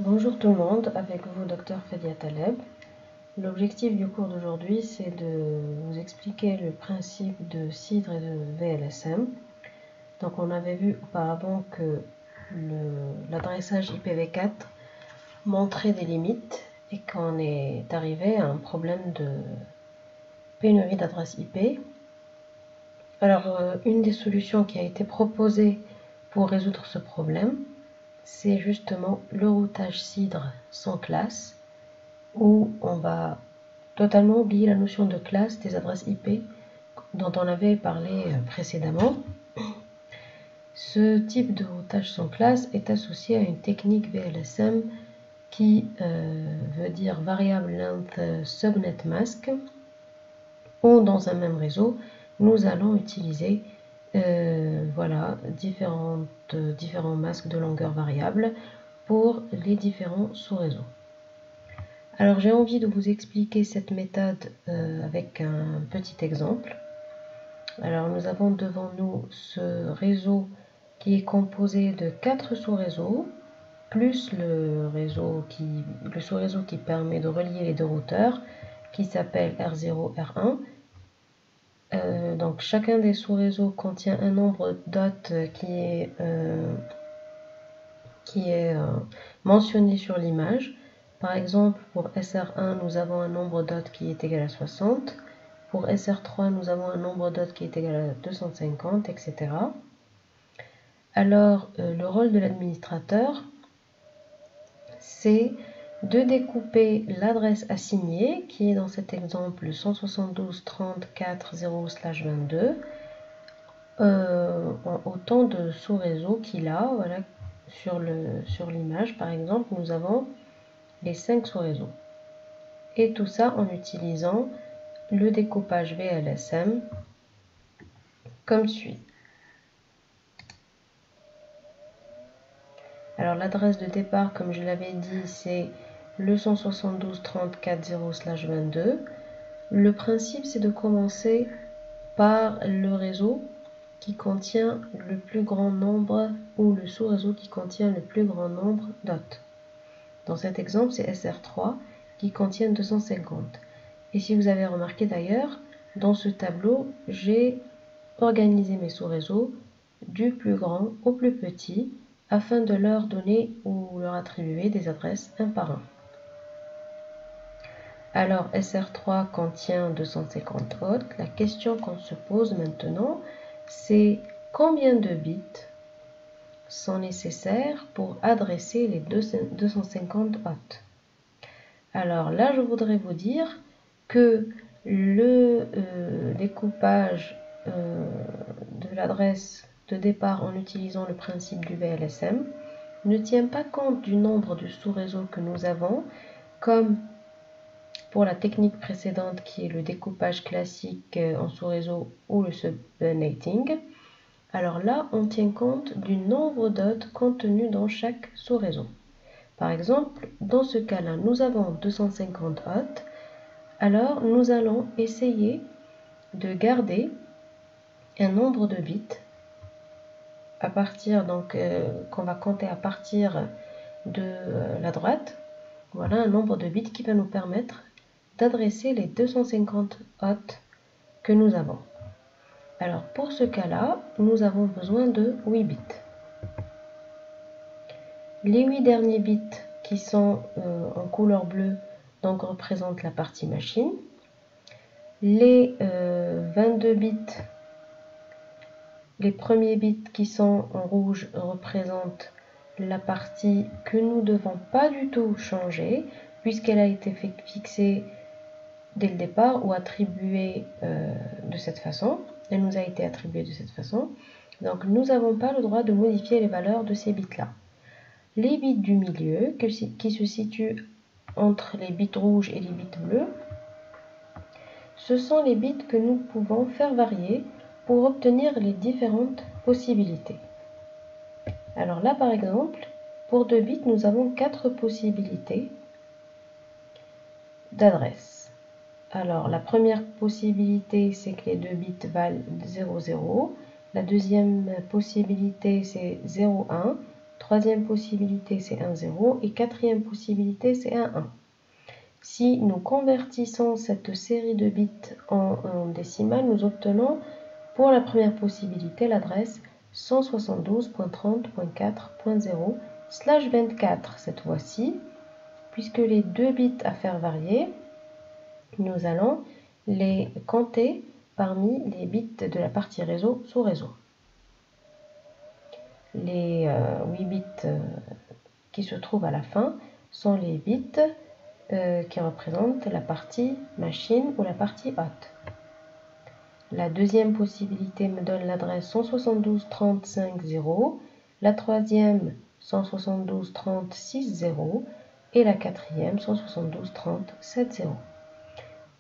Bonjour tout le monde, avec vous Dr Fadia Taleb. L'objectif du cours d'aujourd'hui, c'est de vous expliquer le principe de CIDR et de VLSM. Donc on avait vu auparavant que l'adressage IPv4 montrait des limites et qu'on est arrivé à un problème de pénurie d'adresses IP. Alors une des solutions qui a été proposée pour résoudre ce problème, c'est justement le routage CIDR sans classe, où on va totalement oublier la notion de classe des adresses IP dont on avait parlé précédemment. Ce type de routage sans classe est associé à une technique VLSM qui veut dire Variable Length Subnet Mask, où dans un même réseau, nous allons utiliser différents masques de longueur variable pour les différents sous-réseaux. Alors j'ai envie de vous expliquer cette méthode avec un petit exemple. Alors nous avons devant nous ce réseau qui est composé de 4 sous-réseaux, plus le sous-réseau qui permet de relier les deux routeurs, qui s'appelle R0, R1. Donc chacun des sous-réseaux contient un nombre d'hôtes qui est mentionné sur l'image. Par exemple, pour SR1, nous avons un nombre d'hôtes qui est égal à 60. Pour SR3, nous avons un nombre d'hôtes qui est égal à 250, etc. Alors, le rôle de l'administrateur, c'est de découper l'adresse assignée, qui est dans cet exemple 172.30.4.0/22, en autant de sous-réseaux qu'il a. Voilà, sur l'image, par exemple, nous avons les 5 sous-réseaux. Et tout ça en utilisant le découpage VLSM comme suit. Alors l'adresse de départ, comme je l'avais dit, c'est le 172.30.4.0/22. Le principe, c'est de commencer par le réseau qui contient le plus grand nombre, ou le sous-réseau qui contient le plus grand nombre d'hôtes. Dans cet exemple, c'est SR3 qui contient 250. Et si vous avez remarqué d'ailleurs, dans ce tableau, j'ai organisé mes sous-réseaux du plus grand au plus petit afin de leur donner ou leur attribuer des adresses un par un. Alors SR3 contient 250 hôtes. La question qu'on se pose maintenant, c'est combien de bits sont nécessaires pour adresser les 250 hôtes. Alors là, je voudrais vous dire que le découpage de l'adresse de départ en utilisant le principe du VLSM ne tient pas compte du nombre de sous-réseaux que nous avons, comme pour la technique précédente qui est le découpage classique en sous-réseau ou le subnetting. Alors là, on tient compte du nombre d'hôtes contenus dans chaque sous-réseau. Par exemple, dans ce cas-là, nous avons 250 hôtes. Alors, nous allons essayer de garder un nombre de bits à partir, qu'on va compter à partir de la droite. Voilà un nombre de bits qui va nous permettre d'adresser les 250 hôtes que nous avons. Alors, pour ce cas-là, nous avons besoin de 8 bits. Les 8 derniers bits qui sont en couleur bleue donc représentent la partie machine. Les 22 bits, les premiers bits qui sont en rouge représentent la partie que nous ne devons pas du tout changer puisqu'elle a été fixée dès le départ ou attribuée de cette façon. Elle nous a été attribuée de cette façon. Donc nous n'avons pas le droit de modifier les valeurs de ces bits-là. Les bits du milieu, qui se situent entre les bits rouges et les bits bleus, ce sont les bits que nous pouvons faire varier pour obtenir les différentes possibilités. Alors là, par exemple, pour 2 bits, nous avons 4 possibilités d'adresse. Alors, la première possibilité, c'est que les 2 bits valent 0, 0. La deuxième possibilité, c'est 0, 1. troisième possibilité c'est un 0 et quatrième possibilité c'est un 1. Si nous convertissons cette série de bits en décimales, nous obtenons pour la première possibilité l'adresse 172.30.4.0/24 cette fois-ci, puisque les deux bits à faire varier, nous allons les compter parmi les bits de la partie réseau sous réseau. Les 8 bits qui se trouvent à la fin sont les bits qui représentent la partie machine ou la partie hot. La deuxième possibilité me donne l'adresse 172.30.5.0, la troisième 172.30.6.0 et la quatrième 172.30.7.0.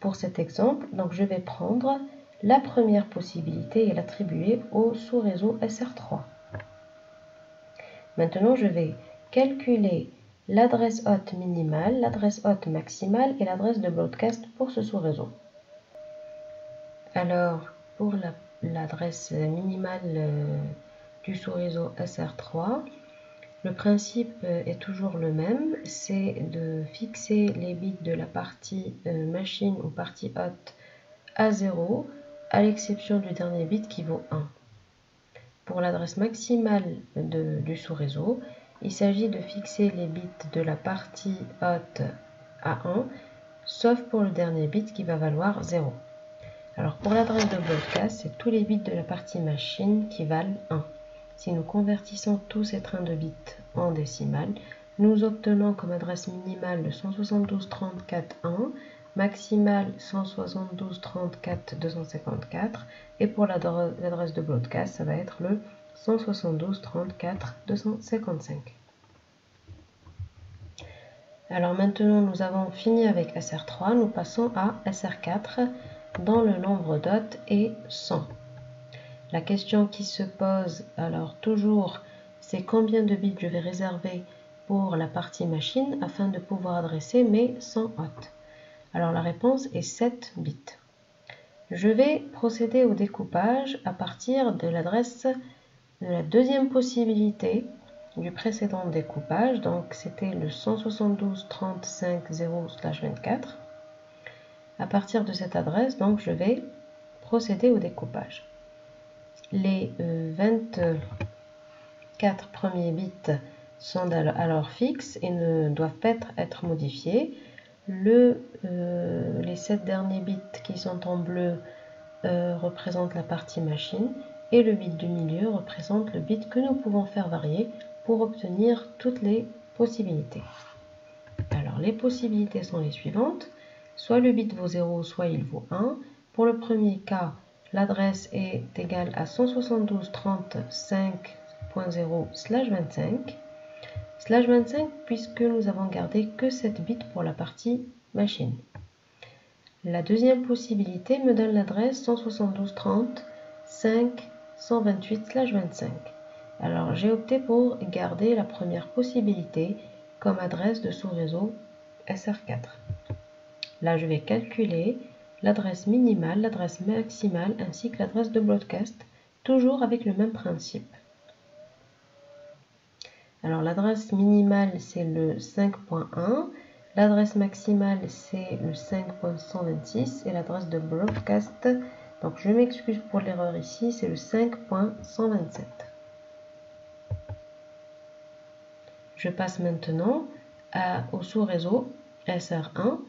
Pour cet exemple, donc je vais prendre la première possibilité et l'attribuer au sous-réseau SR3. Maintenant, je vais calculer l'adresse hot minimale, l'adresse hot maximale et l'adresse de broadcast pour ce sous-réseau. Alors, pour l'adresse minimale du sous-réseau SR3, le principe est toujours le même, c'est de fixer les bits de la partie machine ou partie hot à 0, à l'exception du dernier bit qui vaut 1. Pour l'adresse maximale du sous-réseau, il s'agit de fixer les bits de la partie hot à 1, sauf pour le dernier bit qui va valoir 0. Alors pour l'adresse de broadcast, c'est tous les bits de la partie machine qui valent 1. Si nous convertissons tous ces trains de bits en décimales, nous obtenons comme adresse minimale le 172.34.1, maximale 172.34.254 et pour l'adresse de broadcast, ça va être le 172.34.255. Alors maintenant, nous avons fini avec SR3, nous passons à SR4 dont le nombre d'hôtes est 100. La question qui se pose alors toujours, c'est combien de bits je vais réserver pour la partie machine afin de pouvoir adresser mes 100 hôtes. Alors la réponse est 7 bits. Je vais procéder au découpage à partir de l'adresse de la deuxième possibilité du précédent découpage, donc c'était le 172.30.5.0/24. À partir de cette adresse, donc je vais procéder au découpage. Les 24 premiers bits sont alors fixes et ne doivent pas être modifiés. Les 7 derniers bits qui sont en bleu représentent la partie machine et le bit du milieu représente le bit que nous pouvons faire varier pour obtenir toutes les possibilités. Alors les possibilités sont les suivantes. Soit le bit vaut 0, soit il vaut 1. Pour le premier cas, l'adresse est égale à 172.30.5.0/25. /25 puisque nous avons gardé que 7 bits pour la partie machine. La deuxième possibilité me donne l'adresse 172.30.5.128/25. Alors j'ai opté pour garder la première possibilité comme adresse de sous-réseau SR4. Là je vais calculer l'adresse minimale, l'adresse maximale ainsi que l'adresse de broadcast, toujours avec le même principe. Alors l'adresse minimale c'est le 5.1, l'adresse maximale c'est le 5.126 et l'adresse de broadcast, donc je m'excuse pour l'erreur ici, c'est le 5.127. Je passe maintenant au sous-réseau SR1,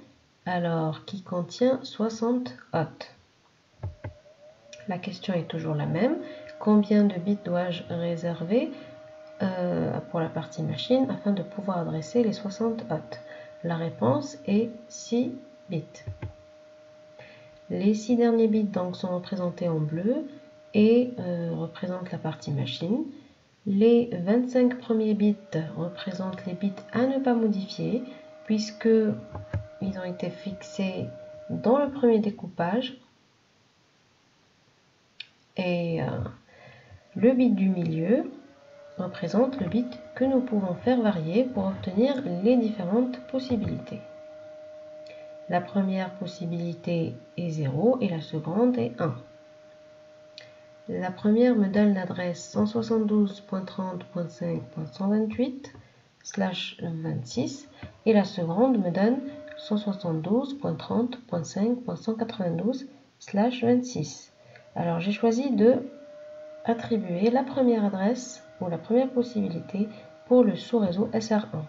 alors qui contient 60 hôtes. La question est toujours la même, combien de bits dois-je réserver pour la partie machine afin de pouvoir adresser les 60 hôtes? La réponse est 6 bits. Les 6 derniers bits donc sont représentés en bleu et représentent la partie machine. Les 25 premiers bits représentent les bits à ne pas modifier puisque ils ont été fixés dans le premier découpage. Et le bit du milieu représente le bit que nous pouvons faire varier pour obtenir les différentes possibilités. La première possibilité est 0 et la seconde est 1. La première me donne l'adresse 172.30.5.128/26 et la seconde me donne 172.30.5.192/26. Alors j'ai choisi de attribuer la première adresse ou la première possibilité pour le sous-réseau SR1.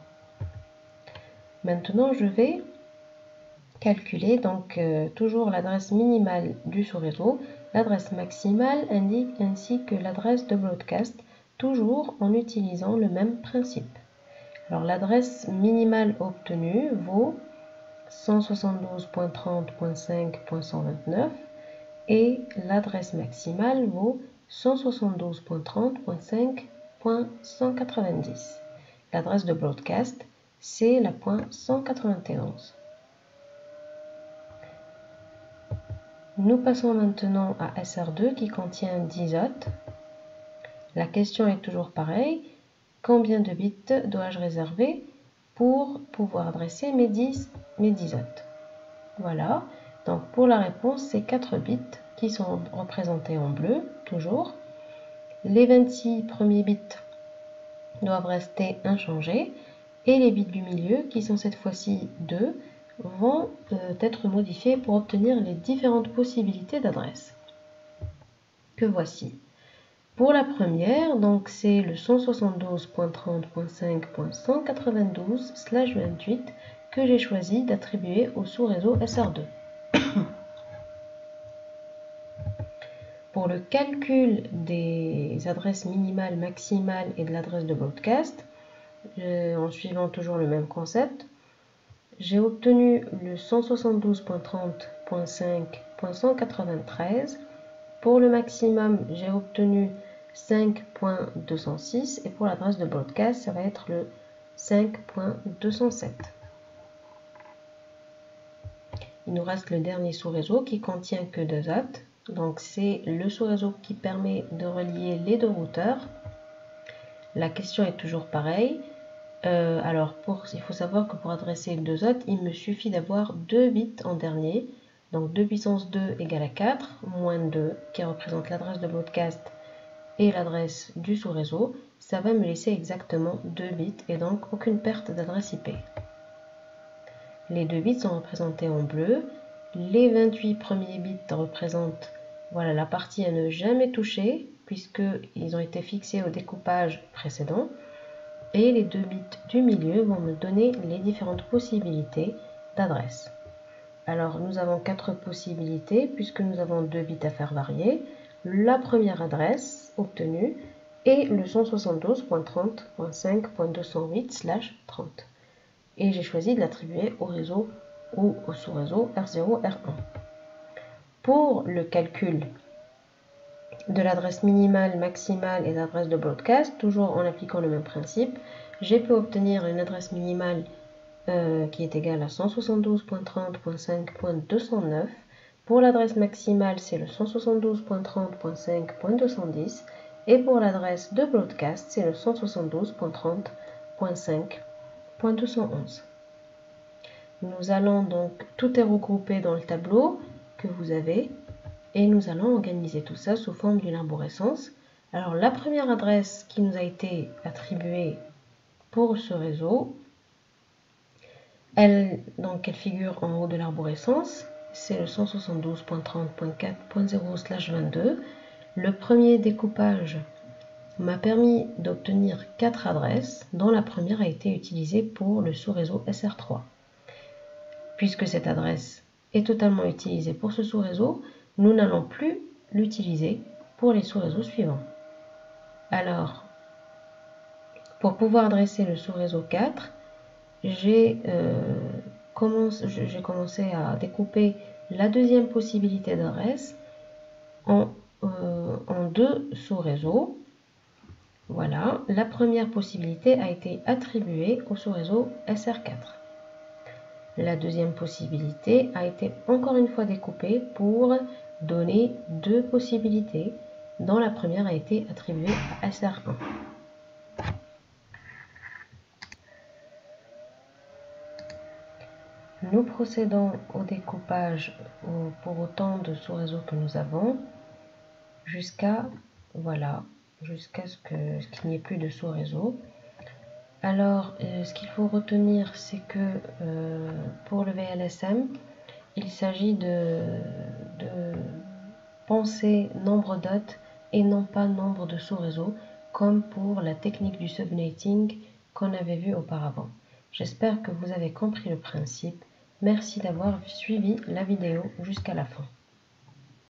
Maintenant je vais calculer donc toujours l'adresse minimale du sous-réseau, l'adresse maximale indique ainsi que l'adresse de broadcast, toujours en utilisant le même principe. Alors l'adresse minimale obtenue vaut 172.30.5.129 et l'adresse maximale vaut 172.30.5.190. L'adresse de broadcast, c'est la .191. Nous passons maintenant à SR2 qui contient 10 hôtes. La question est toujours pareille. Combien de bits dois-je réserver pour pouvoir adresser mes 10 hôtes? Voilà. Donc pour la réponse, c'est 4 bits qui sont représentés en bleu, toujours. Les 26 premiers bits doivent rester inchangés et les bits du milieu, qui sont cette fois-ci 2, vont être modifiés pour obtenir les différentes possibilités d'adresse que voici. Pour la première, donc c'est le 172.30.5.192/28 que j'ai choisi d'attribuer au sous-réseau SR2. Pour le calcul des adresses minimales, maximales et de l'adresse de broadcast, en suivant toujours le même concept, j'ai obtenu le 172.30.5.193. Pour le maximum, j'ai obtenu 5.206 et pour l'adresse de broadcast, ça va être le 5.207. Il nous reste le dernier sous-réseau qui contient que 2 hôtes. Donc c'est le sous-réseau qui permet de relier les 2 routeurs. La question est toujours pareille. Il faut savoir que pour adresser 2 hôtes, il me suffit d'avoir 2 bits en dernier. Donc 2 puissance 2 égale à 4, moins 2, qui représente l'adresse de broadcast et l'adresse du sous-réseau. Ça va me laisser exactement 2 bits et donc aucune perte d'adresse IP. Les 2 bits sont représentés en bleu. Les 28 premiers bits représentent la partie à ne jamais toucher puisqu'ils ont été fixés au découpage précédent. Et les 2 bits du milieu vont me donner les différentes possibilités d'adresse. Alors nous avons 4 possibilités puisque nous avons 2 bits à faire varier. La première adresse obtenue est le 172.30.5.208/30. Et j'ai choisi de l'attribuer au réseau ou au sous-réseau R0, R1. Pour le calcul de l'adresse minimale, maximale et l'adresse de broadcast, toujours en appliquant le même principe, j'ai pu obtenir une adresse minimale qui est égale à 172.30.5.209. Pour l'adresse maximale, c'est le 172.30.5.210. Et pour l'adresse de broadcast, c'est le 172.30.5.211. Nous allons donc, tout est regroupé dans le tableau que vous avez. Et nous allons organiser tout ça sous forme d'une arborescence. Alors la première adresse qui nous a été attribuée pour ce réseau, elle figure en haut de l'arborescence, c'est le 172.30.4.0/22. Le premier découpage m'a permis d'obtenir 4 adresses, dont la première a été utilisée pour le sous-réseau SR3. Puisque cette adresse est totalement utilisée pour ce sous-réseau, nous n'allons plus l'utiliser pour les sous-réseaux suivants. Alors, pour pouvoir adresser le sous-réseau 4, j'ai commencé à découper la deuxième possibilité d'adresse en 2 sous-réseaux. Voilà, la première possibilité a été attribuée au sous-réseau SR4. La deuxième possibilité a été encore une fois découpée pour donner 2 possibilités, dont la première a été attribuée à SR1. Nous procédons au découpage pour autant de sous-réseaux que nous avons. jusqu'à voilà, jusqu'à ce qu'il n'y ait plus de sous-réseau. Alors, ce qu'il faut retenir, c'est que pour le VLSM, il s'agit de penser nombre d'hôtes et non pas nombre de sous-réseaux, comme pour la technique du subnetting qu'on avait vu auparavant. J'espère que vous avez compris le principe. Merci d'avoir suivi la vidéo jusqu'à la fin.